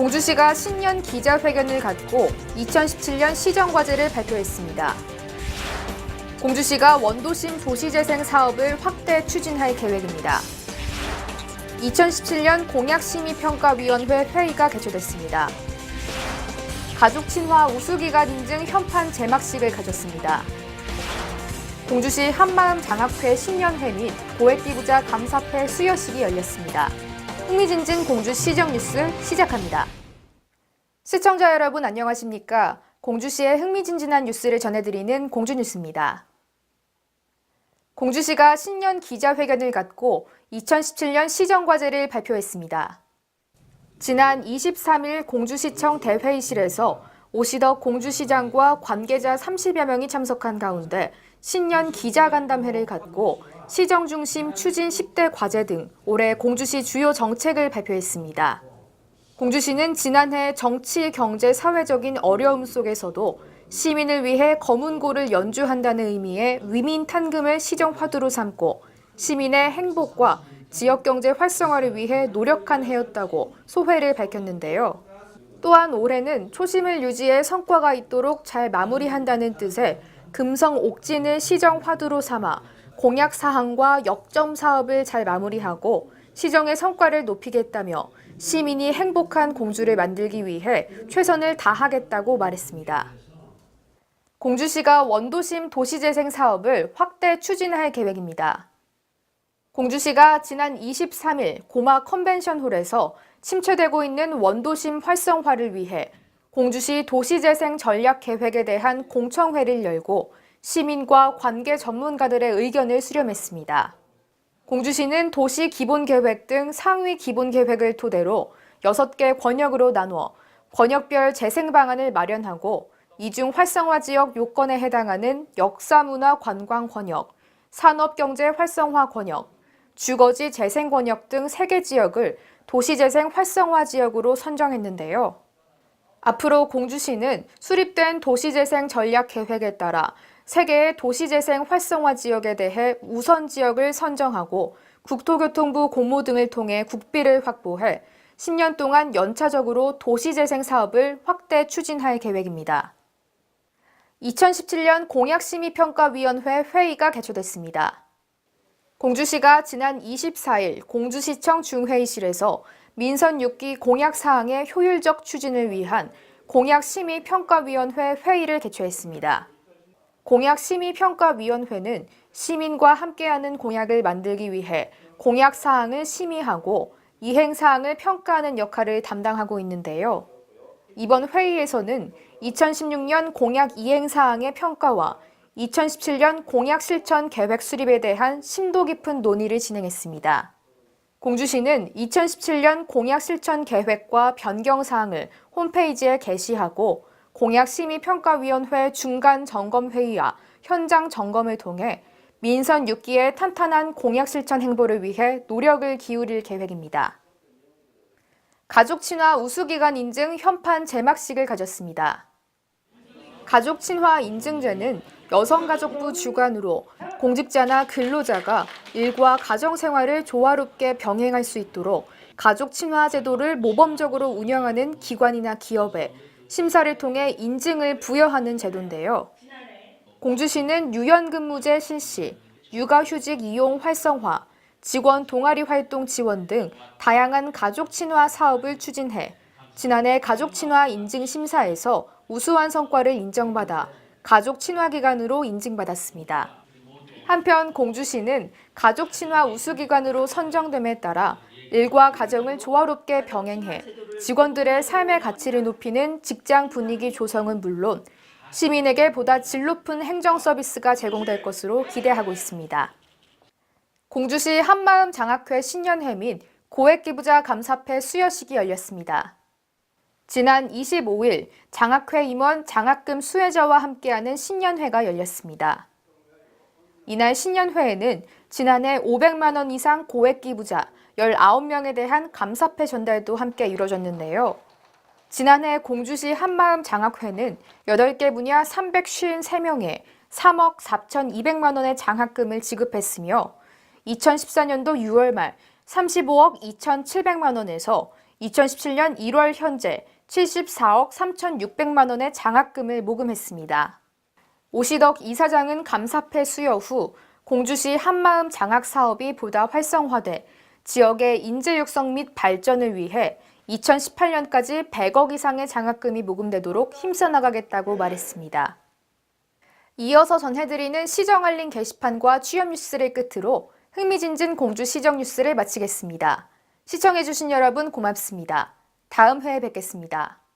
공주시가 신년 기자회견을 갖고 2017년 시정과제를 발표했습니다. 공주시가 원도심 도시재생 사업을 확대 추진할 계획입니다. 2017년 공약심의평가위원회 회의가 개최됐습니다. 가족친화 우수기관 인증 현판 제막식을 가졌습니다. 공주시 한마음장학회 신년회 및 고액기부자 감사패 수여식이 열렸습니다. 흥미진진 공주 시정뉴스 시작합니다. 시청자 여러분 안녕하십니까? 공주시의 흥미진진한 뉴스를 전해드리는 공주뉴스입니다. 공주시가 신년 기자회견을 갖고 2017년 시정과제를 발표했습니다. 지난 23일 공주시청 대회의실에서 오시덕 공주시장과 관계자 30여 명이 참석한 가운데 신년 기자간담회를 갖고 시정 중심 추진 10대 과제 등 올해 공주시 주요 정책을 발표했습니다. 공주시는 지난해 정치, 경제, 사회적인 어려움 속에서도 시민을 위해 검은고를 연주한다는 의미의 위민탄금을 시정 화두로 삼고 시민의 행복과 지역경제 활성화를 위해 노력한 해였다고 소회를 밝혔는데요. 또한 올해는 초심을 유지해 성과가 있도록 잘 마무리한다는 뜻의 금성 옥진을 시정 화두로 삼아 공약 사항과 역점 사업을 잘 마무리하고 시정의 성과를 높이겠다며 시민이 행복한 공주를 만들기 위해 최선을 다하겠다고 말했습니다. 공주시가 원도심 도시재생 사업을 확대 추진할 계획입니다. 공주시가 지난 23일 고마 컨벤션홀에서 침체되고 있는 원도심 활성화를 위해 공주시 도시재생 전략 계획에 대한 공청회를 열고 시민과 관계 전문가들의 의견을 수렴했습니다. 공주시는 도시 기본계획 등 상위 기본계획을 토대로 6개 권역으로 나누어 권역별 재생 방안을 마련하고 이중 활성화 지역 요건에 해당하는 역사문화 관광 권역, 산업경제 활성화 권역, 주거지 재생 권역 등 3개 지역을 도시재생 활성화 지역으로 선정했는데요. 앞으로 공주시는 수립된 도시재생 전략 계획에 따라 3개의 도시재생 활성화 지역에 대해 우선 지역을 선정하고 국토교통부 공모 등을 통해 국비를 확보해 10년 동안 연차적으로 도시재생 사업을 확대 추진할 계획입니다. 2017년 공약심의평가위원회 회의가 개최됐습니다. 공주시가 지난 24일 공주시청 중회의실에서 민선 6기 공약 사항의 효율적 추진을 위한 공약심의평가위원회 회의를 개최했습니다. 공약심의평가위원회는 시민과 함께하는 공약을 만들기 위해 공약 사항을 심의하고 이행 사항을 평가하는 역할을 담당하고 있는데요. 이번 회의에서는 2016년 공약 이행 사항의 평가와 2017년 공약 실천 계획 수립에 대한 심도 깊은 논의를 진행했습니다. 공주시는 2017년 공약 실천 계획과 변경 사항을 홈페이지에 게시하고 공약심의평가위원회 중간 점검 회의와 현장 점검을 통해 민선 6기의 탄탄한 공약 실천 행보를 위해 노력을 기울일 계획입니다. 가족친화 우수기관 인증 현판 제막식을 가졌습니다. 가족친화 인증제는 여성가족부 주관으로 공직자나 근로자가 일과 가정생활을 조화롭게 병행할 수 있도록 가족친화 제도를 모범적으로 운영하는 기관이나 기업에 심사를 통해 인증을 부여하는 제도인데요. 공주시는 유연근무제 실시, 육아휴직 이용 활성화, 직원 동아리 활동 지원 등 다양한 가족친화 사업을 추진해 지난해 가족친화 인증 심사에서 우수한 성과를 인정받아 가족친화기관으로 인증받았습니다. 한편 공주시는 가족친화 우수기관으로 선정됨에 따라 일과 가정을 조화롭게 병행해 직원들의 삶의 가치를 높이는 직장 분위기 조성은 물론 시민에게 보다 질 높은 행정 서비스가 제공될 것으로 기대하고 있습니다. 공주시 한마음장학회 신년회 및 고액기부자 감사패 수여식이 열렸습니다. 지난 25일 장학회 임원 장학금 수혜자와 함께하는 신년회가 열렸습니다. 이날 신년회에는 지난해 500만 원 이상 고액기부자 19명에 대한 감사패 전달도 함께 이뤄졌는데요. 지난해 공주시 한마음장학회는 8개 분야 353명에 3억 4,200만 원의 장학금을 지급했으며 2014년도 6월 말 35억 2,700만 원에서 2017년 1월 현재 74억 3,600만 원의 장학금을 모금했습니다. 오시덕 이사장은 감사패 수여 후 공주시 한마음 장학 사업이 보다 활성화돼 지역의 인재 육성 및 발전을 위해 2018년까지 100억 이상의 장학금이 모금되도록 힘써 나가겠다고 말했습니다. 이어서 전해드리는 시정 알림 게시판과 취업 뉴스를 끝으로 흥미진진 공주시정 뉴스를 마치겠습니다. 시청해주신 여러분 고맙습니다. 다음 회에 뵙겠습니다.